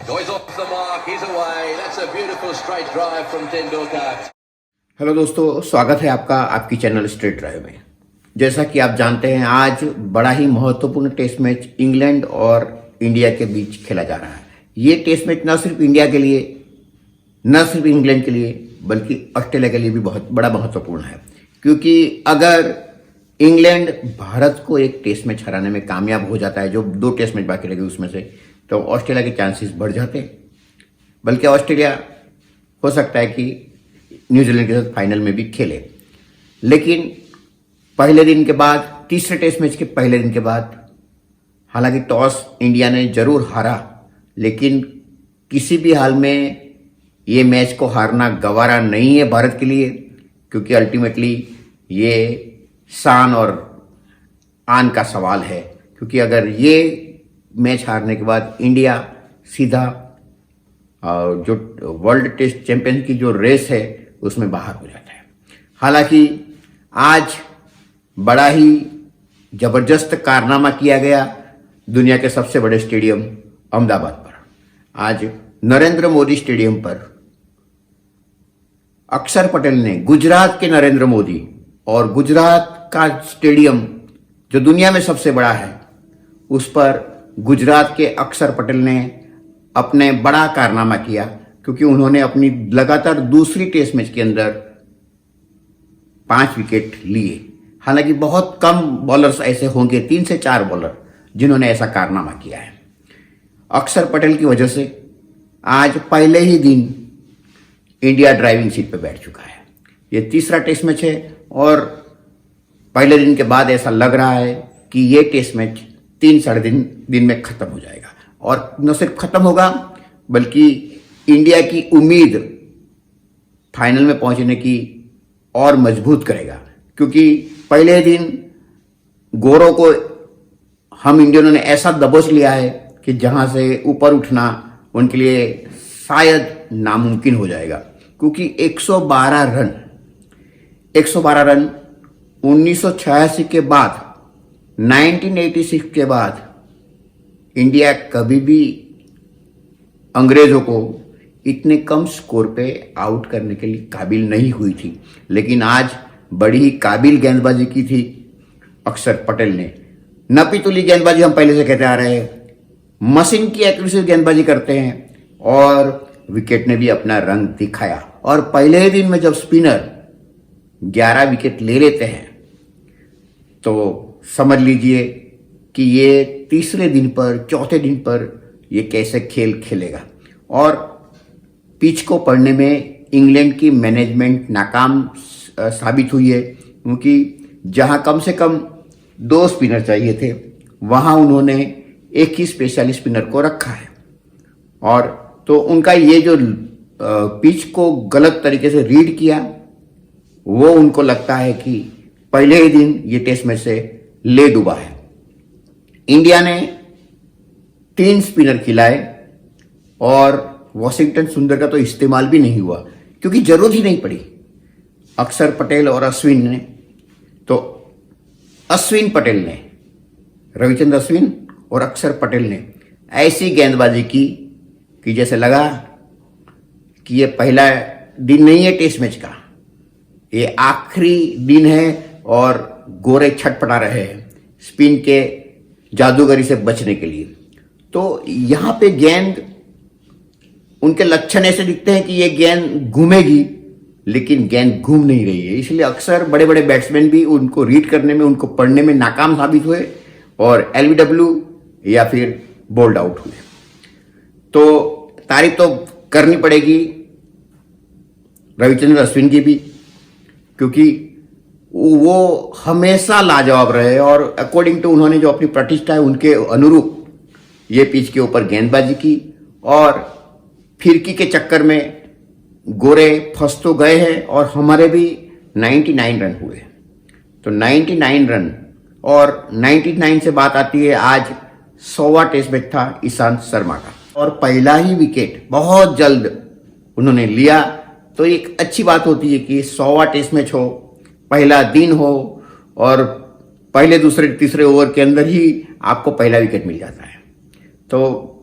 He's off the mark, he's away. That's a beautiful straight drive from Tendulkar. Hello दोस्तों, स्वागत है आपका आपकी चैनल स्ट्रेट ड्राइव में। जैसा कि आप जानते हैं, आज बड़ा ही महत्वपूर्ण टेस्ट मैच इंग्लैंड और इंडिया के बीच खेला जा रहा है। ये टेस्ट मैच न सिर्फ इंडिया के लिए, न सिर्फ इंग्लैंड के लिए, बल्कि ऑस्ट्रेलिया के लिए भी बहुत बड़ा महत्वपूर्ण है। क्योंकि अगर इंग्लैंड भारत को एक टेस्ट मैच हराने में कामयाब हो जाता है, जो 2 टेस्ट मैच बाकी रहेगी उसमें से, तो ऑस्ट्रेलिया के चांसेस बढ़ जाते हैं। बल्कि ऑस्ट्रेलिया हो सकता है कि न्यूजीलैंड के साथ फाइनल में भी खेले। लेकिन पहले दिन के बाद, तीसरे टेस्ट मैच के पहले दिन के बाद, हालांकि टॉस इंडिया ने जरूर हारा, लेकिन किसी भी हाल में ये मैच को हारना गवारा नहीं है भारत के लिए। क्योंकि अल्टीमेटली ये शान और आन का सवाल है। क्योंकि अगर ये मैच हारने के बाद इंडिया सीधा जो वर्ल्ड टेस्ट चैंपियन की जो रेस है उसमें बाहर हो जाता है। हालांकि आज बड़ा ही जबरदस्त कारनामा किया गया दुनिया के सबसे बड़े स्टेडियम अहमदाबाद पर। आज नरेंद्र मोदी स्टेडियम पर अक्षर पटेल ने, गुजरात के नरेंद्र मोदी, और गुजरात का स्टेडियम जो दुनिया में सबसे बड़ा है, उस पर गुजरात के अक्षर पटेल ने अपने बड़ा कारनामा किया। क्योंकि उन्होंने अपनी लगातार दूसरी टेस्ट मैच के अंदर 5 विकेट लिए। हालांकि बहुत कम बॉलर्स ऐसे होंगे, 3 से 4 बॉलर, जिन्होंने ऐसा कारनामा किया है। अक्षर पटेल की वजह से आज पहले ही दिन इंडिया ड्राइविंग सीट पर बैठ चुका है। ये तीसरा टेस्ट मैच है और पहले दिन के बाद ऐसा लग रहा है कि ये टेस्ट मैच 3-3.5 दिन में खत्म हो जाएगा। और न सिर्फ खत्म होगा, बल्कि इंडिया की उम्मीद फाइनल में पहुंचने की और मजबूत करेगा। क्योंकि पहले दिन गोरों को हम इंडियनों ने ऐसा दबोच लिया है कि जहां से ऊपर उठना उनके लिए शायद नामुमकिन हो जाएगा। क्योंकि 112 रन 1986 के बाद, 1986 के बाद इंडिया कभी भी अंग्रेजों को इतने कम स्कोर पे आउट करने के लिए काबिल नहीं हुई थी। लेकिन आज बड़ी ही काबिल गेंदबाजी की थी अक्षर पटेल ने। नपीतुली गेंदबाजी हम पहले से कहते आ रहे हैं, मशीन की एक्यूरेसी गेंदबाजी करते हैं, और विकेट ने भी अपना रंग दिखाया। और पहले ही दिन में जब स्पिनर 11 विकेट ले लेते हैं, तो समझ लीजिए कि ये तीसरे दिन पर, चौथे दिन पर ये कैसे खेल खेलेगा। और पिच को पढ़ने में इंग्लैंड की मैनेजमेंट नाकाम साबित हुई है। क्योंकि जहां कम से कम 2 स्पिनर चाहिए थे, वहां उन्होंने एक ही स्पेशल स्पिनर को रखा है। और तो उनका ये जो पिच को गलत तरीके से रीड किया, वो उनको लगता है कि पहले ही दिन ये टेस्ट मैच से ले डूबा है। इंडिया ने 3 स्पिनर खिलाए और वॉशिंगटन सुंदर का तो इस्तेमाल भी नहीं हुआ, क्योंकि जरूरत ही नहीं पड़ी। अक्षर पटेल और अश्विन ने, तो अश्विन पटेल ने, रविचंद्र अश्विन और अक्षर पटेल ने ऐसी गेंदबाजी की कि जैसे लगा कि ये पहला दिन नहीं है टेस्ट मैच का, ये आखिरी दिन है और गोरे छटपटा रहे हैं स्पिन के जादूगरी से बचने के लिए। तो यहां पे गेंद, उनके लक्षण ऐसे दिखते हैं कि ये गेंद घूमेगी, लेकिन गेंद घूम नहीं रही है। इसलिए अक्सर बड़े बड़े बैट्समैन भी उनको रीड करने में, उनको पढ़ने में नाकाम साबित हुए और एलबीडब्ल्यू या फिर बोल्ड आउट हुए। तो तारीफ तो करनी पड़ेगी रविचंद्र अश्विन की भी, क्योंकि वो हमेशा लाजवाब रहे और अकॉर्डिंग टू उन्होंने जो अपनी प्रतिष्ठा है उनके अनुरूप ये पिच के ऊपर गेंदबाजी की। और फिरकी के चक्कर में गोरे फंस तो गए हैं और हमारे भी 99 रन हुए। तो 99 रन, और 99 से बात आती है आज 100वां टेस्ट मैच था ईशांत शर्मा का, और पहला ही विकेट बहुत जल्द उन्होंने लिया। तो एक अच्छी बात होती है कि 100वां टेस्ट मैच हो, पहला दिन हो, और पहले दूसरे तीसरे ओवर के अंदर ही आपको पहला विकेट मिल जाता है। तो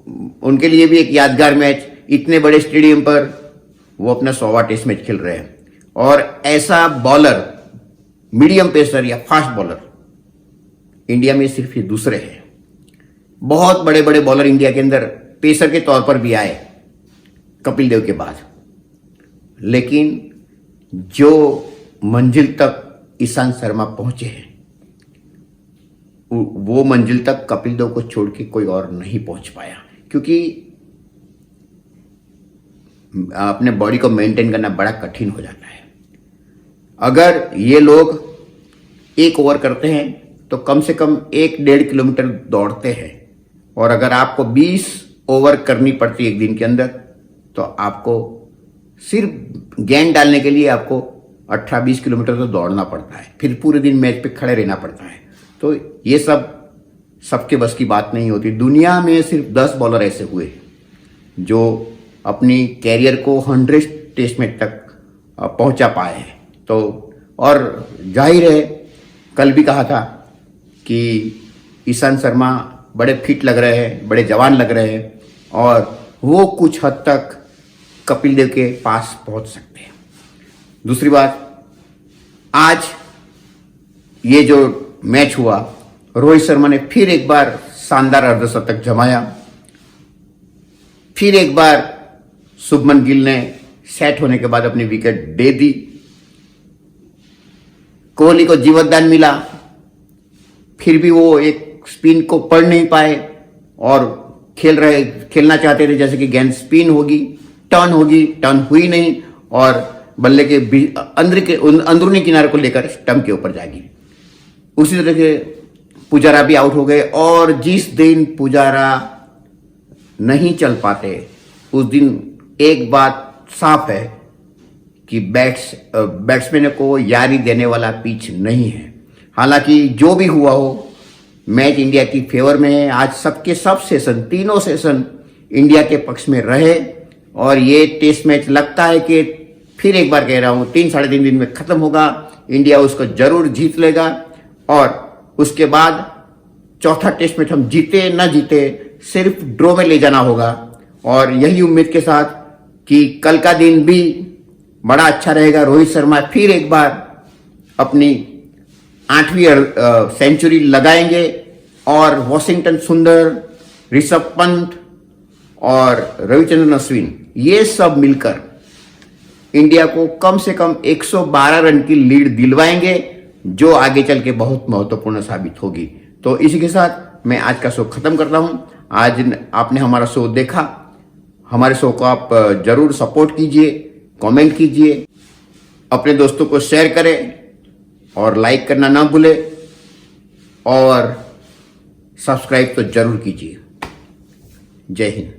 उनके लिए भी एक यादगार मैच, इतने बड़े स्टेडियम पर वो अपना 100वां टेस्ट मैच खेल रहे हैं। और ऐसा बॉलर, मीडियम पेसर या फास्ट बॉलर इंडिया में सिर्फ ये दूसरे हैं। बहुत बड़े बड़े बॉलर इंडिया के अंदर पेसर के तौर पर भी आए कपिल देव के बाद, लेकिन जो मंजिल तक ईशांत शर्मा पहुंचे हैं वो मंजिल तक कपिल देव को छोड़ के कोई और नहीं पहुंच पाया, क्योंकि अपने बॉडी को मेंटेन करना बड़ा कठिन हो जाता है। अगर ये लोग एक ओवर करते हैं तो कम से कम 1-1.5 किलोमीटर दौड़ते हैं, और अगर आपको 20 ओवर करनी पड़ती है एक दिन के अंदर, तो आपको सिर्फ गेंद डालने के लिए आपको 18-20 किलोमीटर तो दौड़ना पड़ता है, फिर पूरे दिन मैच पे खड़े रहना पड़ता है। तो ये सब सबके बस की बात नहीं होती। दुनिया में सिर्फ 10 बॉलर ऐसे हुए जो अपनी कैरियर को 100 टेस्ट मैच तक पहुंचा पाए हैं। तो और जाहिर है, कल भी कहा था कि ईशांत शर्मा बड़े फिट लग रहे हैं, बड़े जवान लग रहे हैं, और वो कुछ हद तक कपिल देव के पास पहुंच सकते हैं। दूसरी बात, आज ये जो मैच हुआ, रोहित शर्मा ने फिर एक बार शानदार अर्धशतक जमाया, फिर एक बार शुभमन गिल ने सेट होने के बाद अपनी विकेट दे दी, कोहली को जीवतदान मिला, फिर भी वो एक स्पिन को पढ़ नहीं पाए और खेलना चाहते थे जैसे कि गेंद स्पिन होगी, टर्न हुई नहीं, और बल्ले के अंदरूनी किनारे को लेकर स्टंप के ऊपर जाएगी। उसी तरह से पुजारा भी आउट हो गए, और जिस दिन पुजारा नहीं चल पाते उस दिन एक बात साफ है कि बैट्समैन को यारी देने वाला पिच नहीं है। हालांकि जो भी हुआ हो, मैच इंडिया की फेवर में है। आज सबके सब सेशन, तीनों सेशन इंडिया के पक्ष में रहे, और ये टेस्ट मैच लगता है कि फिर एक बार कह रहा हूं 3-3.5 दिन में खत्म होगा। इंडिया उसको जरूर जीत लेगा, और उसके बाद चौथा टेस्ट मैच हम जीते ना जीते सिर्फ ड्रॉ में ले जाना होगा। और यही उम्मीद के साथ कि कल का दिन भी बड़ा अच्छा रहेगा। रोहित शर्मा फिर एक बार अपनी 8वीं सेंचुरी लगाएंगे, और वॉशिंगटन सुंदर, ऋषभ पंत और रविचंद्रन अश्विन, ये सब मिलकर इंडिया को कम से कम 112 रन की लीड दिलवाएंगे, जो आगे चल के बहुत महत्वपूर्ण साबित होगी। तो इसी के साथ मैं आज का शो खत्म करता हूं। आज आपने हमारा शो देखा, हमारे शो को आप जरूर सपोर्ट कीजिए, कमेंट कीजिए, अपने दोस्तों को शेयर करें, और लाइक करना ना भूलें, और सब्सक्राइब तो जरूर कीजिए। जय हिंद।